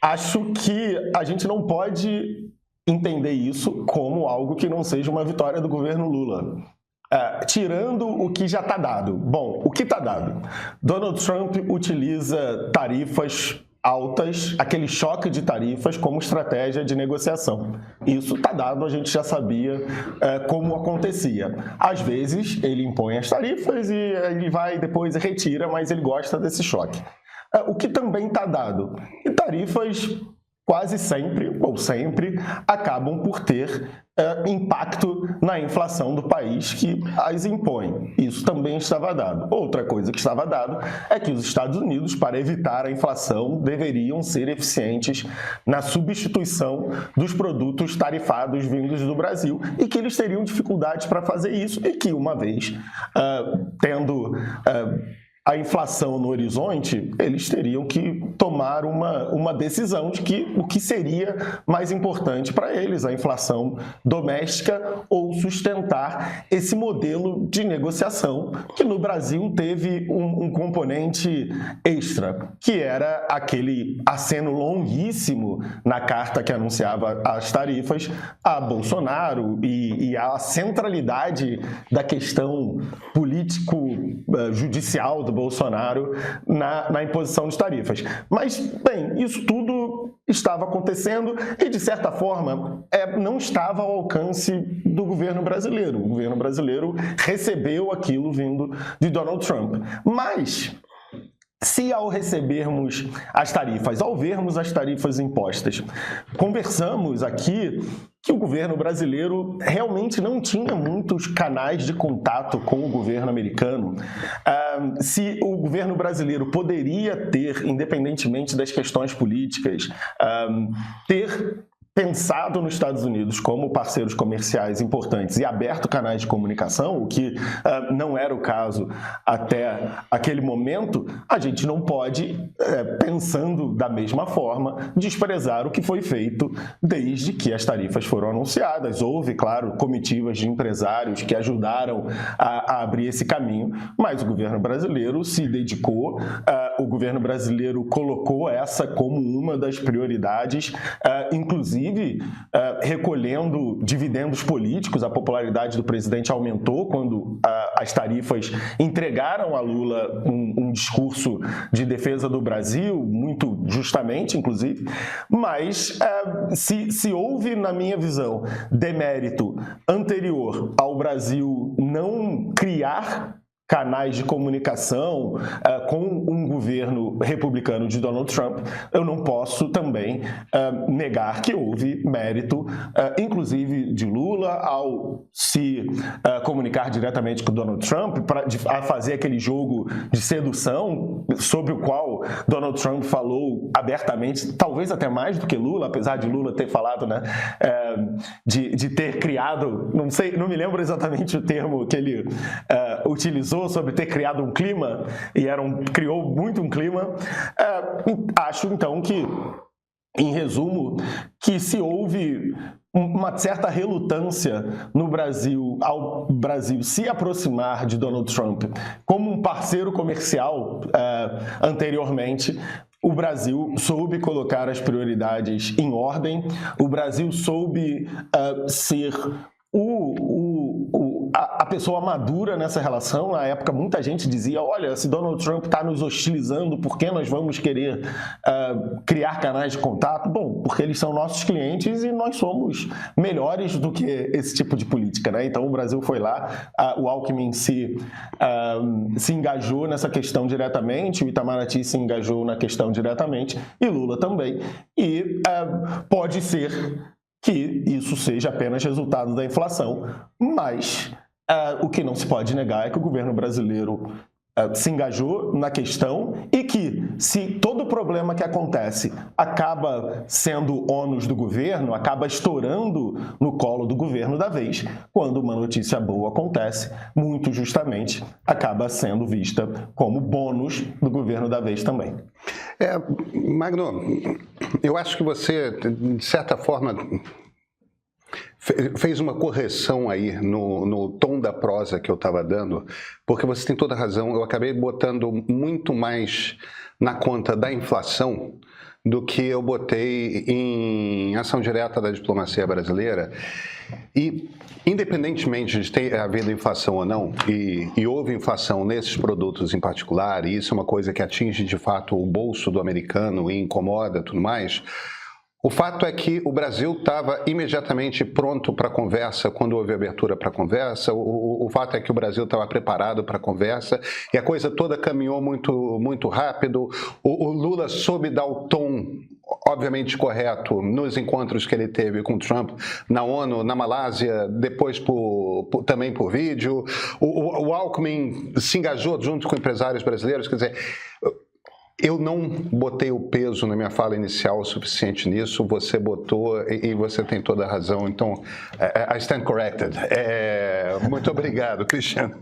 Acho que a gente não pode entender isso como algo que não seja uma vitória do governo Lula. Tirando o que já está dado. Bom, o que está dado? Donald Trump utiliza tarifas altas, aquele choque de tarifas como estratégia de negociação. Isso está dado, a gente já sabia como acontecia. Às vezes ele impõe as tarifas e ele vai depois retira, mas ele gosta desse choque. O que também está dado? E tarifas quase sempre, ou sempre, acabam por ter impacto na inflação do país que as impõe. Isso também estava dado. Outra coisa que estava dado é que os Estados Unidos, para evitar a inflação, deveriam ser eficientes na substituição dos produtos tarifados vindos do Brasil e que eles teriam dificuldades para fazer isso e que, uma vez tendo a inflação no horizonte, eles teriam que tomar uma decisão de que o que seria mais importante para eles, a inflação doméstica ou sustentar esse modelo de negociação que no Brasil teve um componente extra, que era aquele aceno longuíssimo na carta que anunciava as tarifas a Bolsonaro e a centralidade da questão político-judicial do Bolsonaro na imposição de tarifas. Mas, bem, isso tudo estava acontecendo e, de certa forma, não estava ao alcance do governo brasileiro. O governo brasileiro recebeu aquilo vindo de Donald Trump. Mas, se ao recebermos as tarifas, ao vermos as tarifas impostas, conversamos aqui que o governo brasileiro realmente não tinha muitos canais de contato com o governo americano. Se o governo brasileiro poderia ter, independentemente das questões políticas, ter pensado nos Estados Unidos como parceiros comerciais importantes e aberto canais de comunicação, o que não era o caso até aquele momento, a gente não pode, pensando da mesma forma, desprezar o que foi feito desde que as tarifas foram anunciadas. Houve, claro, comitivas de empresários que ajudaram a abrir esse caminho, mas o governo brasileiro se dedicou, o governo brasileiro colocou essa como uma das prioridades, inclusive recolhendo dividendos políticos. A popularidade do presidente aumentou quando as tarifas entregaram a Lula um discurso de defesa do Brasil, muito justamente, inclusive. Mas se houve, na minha visão, demérito anterior ao Brasil não criar canais de comunicação com um governo republicano de Donald Trump, eu não posso também negar que houve mérito, inclusive de Lula, ao se comunicar diretamente com Donald Trump, a fazer aquele jogo de sedução sobre o qual Donald Trump falou abertamente, talvez até mais do que Lula, apesar de Lula ter falado, né, de ter criado, não sei, não me lembro exatamente o termo que ele utilizou sobre ter criado um clima, e criou muito um clima. Acho, então, que, em resumo, que se houve uma certa relutância no Brasil, ao Brasil se aproximar de Donald Trump como um parceiro comercial anteriormente, o Brasil soube colocar as prioridades em ordem, o Brasil soube ser a pessoa madura nessa relação. Na época, muita gente dizia, olha, se Donald Trump está nos hostilizando, por que nós vamos querer criar canais de contato? Bom, porque eles são nossos clientes e nós somos melhores do que esse tipo de política, né? Então, o Brasil foi lá, o Alckmin se engajou nessa questão diretamente, o Itamaraty se engajou na questão diretamente, e Lula também. E pode ser que isso seja apenas resultado da inflação, mas o que não se pode negar é que o governo brasileiro se engajou na questão e que, se todo problema que acontece acaba sendo ônus do governo, acaba estourando no colo do governo da vez, quando uma notícia boa acontece, muito justamente acaba sendo vista como bônus do governo da vez também. Magno, eu acho que você, de certa forma, fez uma correção aí no tom da prosa que eu estava dando, porque você tem toda a razão, eu acabei botando muito mais na conta da inflação do que eu botei em ação direta da diplomacia brasileira. E, independentemente de ter havido inflação ou não, e houve inflação nesses produtos em particular, e isso é uma coisa que atinge de fato o bolso do americano e incomoda e tudo mais, o fato é que o Brasil estava imediatamente pronto para a conversa quando houve abertura para a conversa. O fato é que o Brasil estava preparado para a conversa e a coisa toda caminhou muito rápido. O Lula soube dar o tom, obviamente correto, nos encontros que ele teve com Trump na ONU, na Malásia, depois também por vídeo. O Alckmin se engajou junto com empresários brasileiros, quer dizer... Eu não botei o peso na minha fala inicial o suficiente nisso, você botou e você tem toda a razão, então, I stand corrected. Muito obrigado, Cristiano.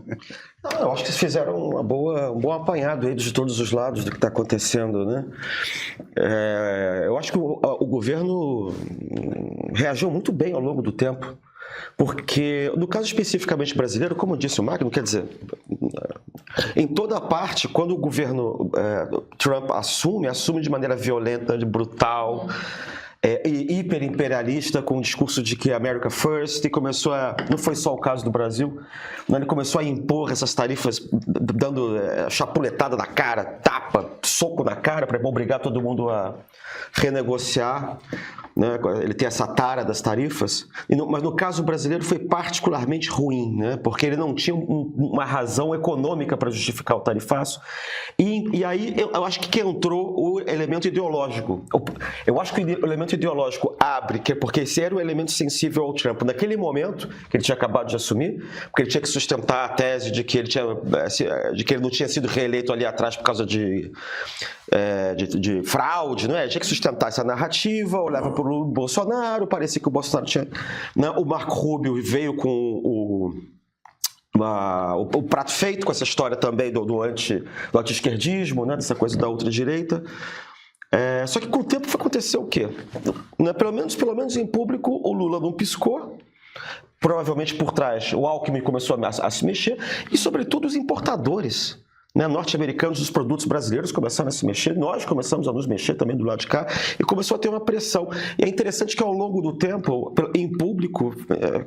Eu acho que vocês fizeram um bom apanhado aí de todos os lados do que está acontecendo, né? Eu acho que o governo reagiu muito bem ao longo do tempo, porque no caso especificamente brasileiro, como disse o Magno, quer dizer, em toda parte, quando o governo Trump assume de maneira violenta, brutal, e hiperimperialista, com o discurso de que America First, e não foi só o caso do Brasil, ele começou a impor essas tarifas, dando chapuletada na cara, tapa, soco na cara, para obrigar todo mundo a renegociar. Né? Ele tem essa tara das tarifas, mas no caso brasileiro foi particularmente ruim, né? Porque ele não tinha uma razão econômica para justificar o tarifaço, e aí eu acho que entrou o elemento ideológico. Eu acho que o elemento ideológico abre, porque esse era o elemento sensível ao Trump naquele momento que ele tinha acabado de assumir, porque ele tinha que sustentar a tese de que ele não tinha sido reeleito ali atrás por causa de fraude, não é? Tinha que sustentar essa narrativa, olhava para o Bolsonaro, parecia que o Bolsonaro tinha... Né? O Marco Rubio veio com o prato feito com essa história também do anti-esquerdismo, né? Dessa coisa da ultradireita. Só que com o tempo aconteceu o quê? Né? Pelo menos em público, o Lula não piscou. Provavelmente por trás o Alckmin começou a se mexer, e sobretudo os importadores, né, norte-americanos dos produtos brasileiros começaram a se mexer, nós começamos a nos mexer também do lado de cá, e começou a ter uma pressão. E é interessante que ao longo do tempo, em público,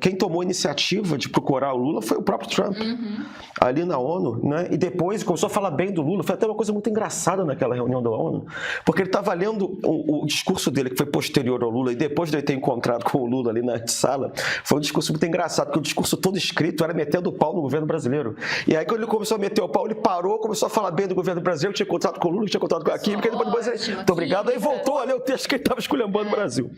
quem tomou a iniciativa de procurar o Lula foi o próprio Trump, ali na ONU, né, e depois começou a falar bem do Lula. Foi até uma coisa muito engraçada naquela reunião da ONU, porque ele estava lendo o discurso dele, que foi posterior ao Lula, e depois de ele ter encontrado com o Lula ali na sala, foi um discurso muito engraçado, porque o discurso todo escrito era metendo o pau no governo brasileiro. E aí quando ele começou a meter o pau, ele parou, começou a falar bem do governo brasileiro, tinha contrato com o Lula, tinha contrato com a Química, depois muito obrigado, aí voltou a ler o texto que ele estava esculhambando o Brasil.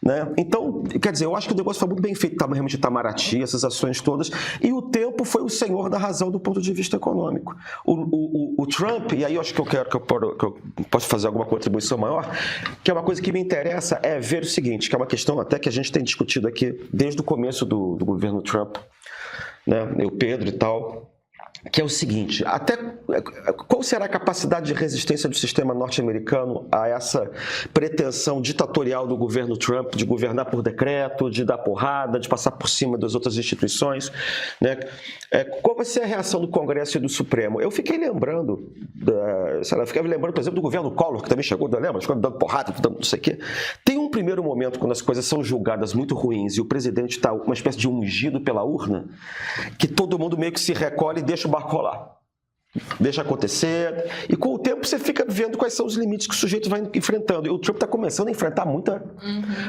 Né? Então, quer dizer, eu acho que o negócio foi muito bem feito, realmente Itamaraty, essas ações todas, e o tempo foi o senhor da razão do ponto de vista econômico. O Trump, e aí eu acho que eu posso fazer alguma contribuição maior, que é uma coisa que me interessa, é ver o seguinte, que é uma questão até que a gente tem discutido aqui desde o começo do governo Trump, né? Eu, Pedro e tal, que é o seguinte, qual será a capacidade de resistência do sistema norte-americano a essa pretensão ditatorial do governo Trump de governar por decreto, de dar porrada, de passar por cima das outras instituições, né? Qual vai ser a reação do Congresso e do Supremo? Eu fiquei lembrando, por exemplo, do governo Collor, que também chegou, lembra? Ficou dando porrada, dando não sei o quê. Tem um primeiro momento, quando as coisas são julgadas muito ruins e o presidente está uma espécie de ungido pela urna, que todo mundo meio que se recolhe e deixa o barco rolar. Deixa acontecer, e com o tempo você fica vendo quais são os limites que o sujeito vai enfrentando. E o Trump está começando a enfrentar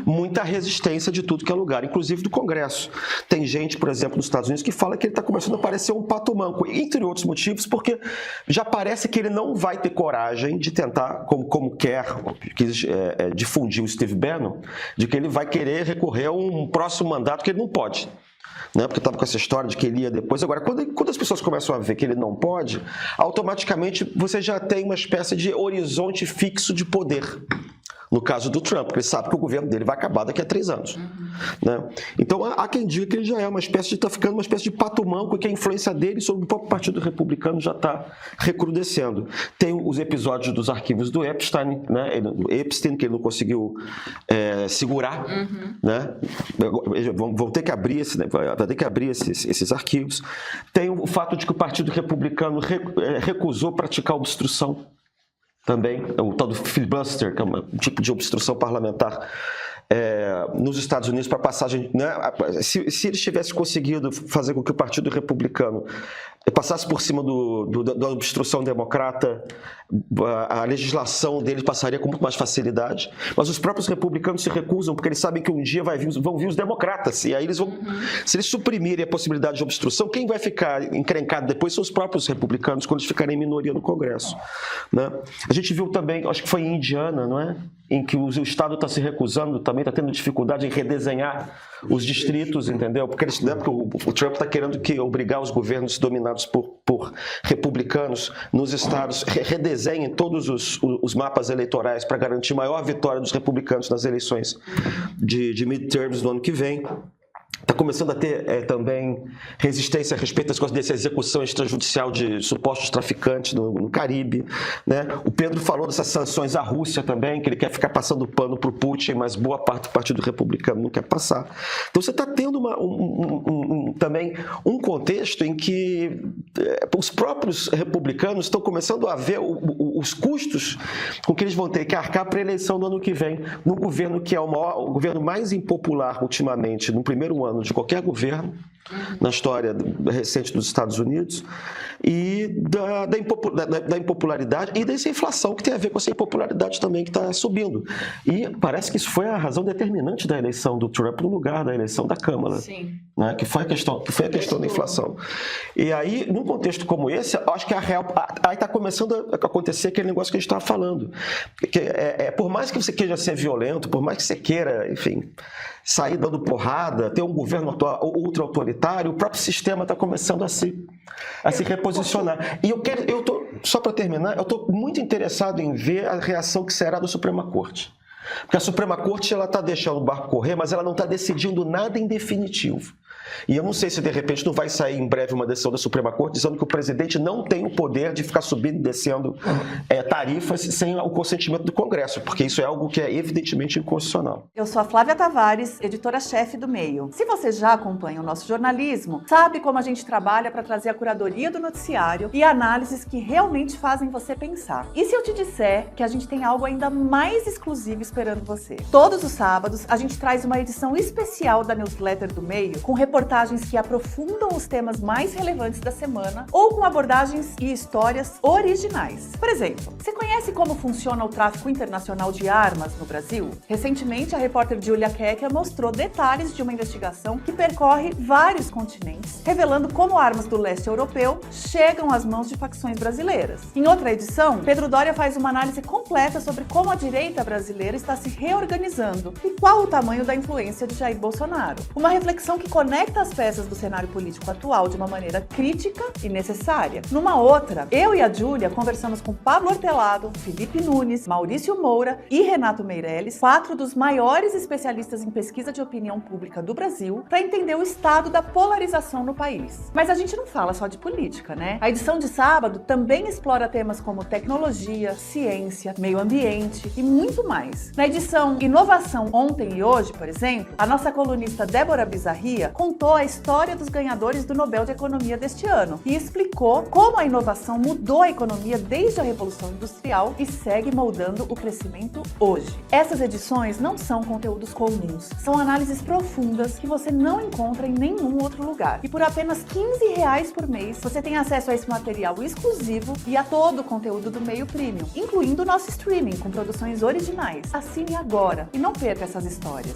muita resistência de tudo que é lugar, inclusive do Congresso. Tem gente, por exemplo, nos Estados Unidos que fala que ele está começando a parecer um pato manco, entre outros motivos, porque já parece que ele não vai ter coragem de tentar, como quis difundir o Steve Bannon, de que ele vai querer recorrer a um próximo mandato que ele não pode. Né? Porque estava com essa história de que ele ia depois. Agora, quando as pessoas começam a ver que ele não pode, automaticamente você já tem uma espécie de horizonte fixo de poder. No caso do Trump, porque ele sabe que o governo dele vai acabar daqui a 3 anos. Né? Então, há quem diga que ele já é está ficando uma espécie de pato manco, e que a influência dele sobre o próprio Partido Republicano já está recrudescendo. Tem os episódios dos arquivos do Epstein, né? Que ele não conseguiu segurar. Né? Vão ter que abrir esses arquivos. Tem o fato de que o Partido Republicano recusou praticar obstrução também, o tal do filibuster, que é um tipo de obstrução parlamentar nos Estados Unidos para passagem, né? Se eles tivessem conseguido fazer com que o Partido Republicano passasse por cima da obstrução democrata, a legislação deles passaria com muito mais facilidade, mas os próprios republicanos se recusam porque eles sabem que um dia vão vir os democratas, e aí eles vão, se eles suprimirem a possibilidade de obstrução, quem vai ficar encrencado depois são os próprios republicanos quando eles ficarem em minoria no Congresso, né? A gente viu também, acho que foi em Indiana, não é? Em que o Estado está se recusando, também está tendo dificuldade em redesenhar os distritos, entendeu? Porque o Trump está querendo obrigar os governos dominados por republicanos nos estados redesenhem todos os mapas eleitorais para garantir maior vitória dos republicanos nas eleições de midterms do ano que vem. Está começando a ter também resistência a respeito das coisas dessa execução extrajudicial de supostos traficantes no Caribe, né? O Pedro falou dessas sanções à Rússia também, que ele quer ficar passando pano para o Putin, mas boa parte do Partido Republicano não quer passar. Então você está tendo também um contexto em que os próprios republicanos estão começando a ver os custos com que eles vão ter que arcar para a eleição do ano que vem, no governo que é o governo mais impopular ultimamente, no primeiro ano de qualquer governo na história recente dos Estados Unidos, e da impopularidade e dessa inflação que tem a ver com essa impopularidade também que está subindo. E parece que isso foi a razão determinante da eleição do Trump no lugar da eleição da Câmara. Sim. Né? Que foi a questão da inflação. E aí, num contexto como esse, eu acho que aí está começando a acontecer aquele negócio que a gente estava falando. Que por mais que você queira ser violento, por mais que você queira, enfim, sair dando porrada, ter um governo ultra autoritário, o próprio sistema está começando a se reposicionar. E só para terminar, eu estou muito interessado em ver a reação que será da Suprema Corte. Porque a Suprema Corte está deixando o barco correr, mas ela não está decidindo nada em definitivo. E eu não sei se de repente não vai sair em breve uma decisão da Suprema Corte dizendo que o presidente não tem o poder de ficar subindo e descendo tarifas sem o consentimento do Congresso, porque isso é algo que é evidentemente inconstitucional. Eu sou a Flávia Tavares, editora-chefe do Meio. Se você já acompanha o nosso jornalismo, sabe como a gente trabalha para trazer a curadoria do noticiário e análises que realmente fazem você pensar. E se eu te disser que a gente tem algo ainda mais exclusivo esperando você? Todos os sábados a gente traz uma edição especial da newsletter do Meio com reportagens que aprofundam os temas mais relevantes da semana ou com abordagens e histórias originais. Por exemplo, você conhece como funciona o tráfico internacional de armas no Brasil? Recentemente, a repórter Julia Kekia mostrou detalhes de uma investigação que percorre vários continentes, revelando como armas do leste europeu chegam às mãos de facções brasileiras. Em outra edição, Pedro Doria faz uma análise completa sobre como a direita brasileira está se reorganizando e qual o tamanho da influência de Jair Bolsonaro. Uma reflexão que conecta as peças do cenário político atual de uma maneira crítica e necessária. Numa outra, eu e a Júlia conversamos com Pablo Hortelado, Felipe Nunes, Maurício Moura e Renato Meirelles, 4 dos maiores especialistas em pesquisa de opinião pública do Brasil, para entender o estado da polarização no país. Mas a gente não fala só de política, né? A edição de sábado também explora temas como tecnologia, ciência, meio ambiente e muito mais. Na edição Inovação Ontem e Hoje, por exemplo, a nossa colunista Débora Bizarria contou a história dos ganhadores do Nobel de Economia deste ano e explicou como a inovação mudou a economia desde a Revolução Industrial e segue moldando o crescimento hoje. Essas edições não são conteúdos comuns, são análises profundas que você não encontra em nenhum outro lugar. E por apenas R$15 por mês, você tem acesso a esse material exclusivo e a todo o conteúdo do Meio Premium, incluindo o nosso streaming com produções originais. Assine agora e não perca essas histórias.